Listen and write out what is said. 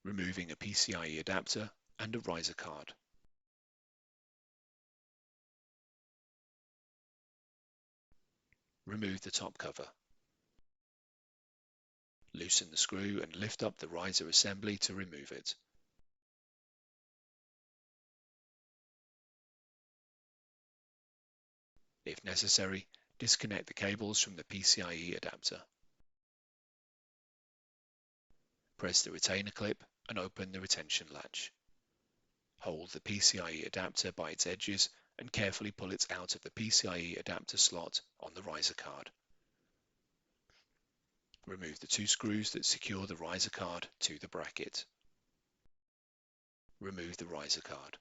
removing a PCIe adapter and a riser card. Remove the top cover. Loosen the screw and lift up the riser assembly to remove it. If necessary, disconnect the cables from the PCIe adapter. Press the retainer clip and open the retention latch. Hold the PCIe adapter by its edges and carefully pull it out of the PCIe adapter slot on the riser card. Remove the two screws that secure the riser card to the bracket. Remove the riser card.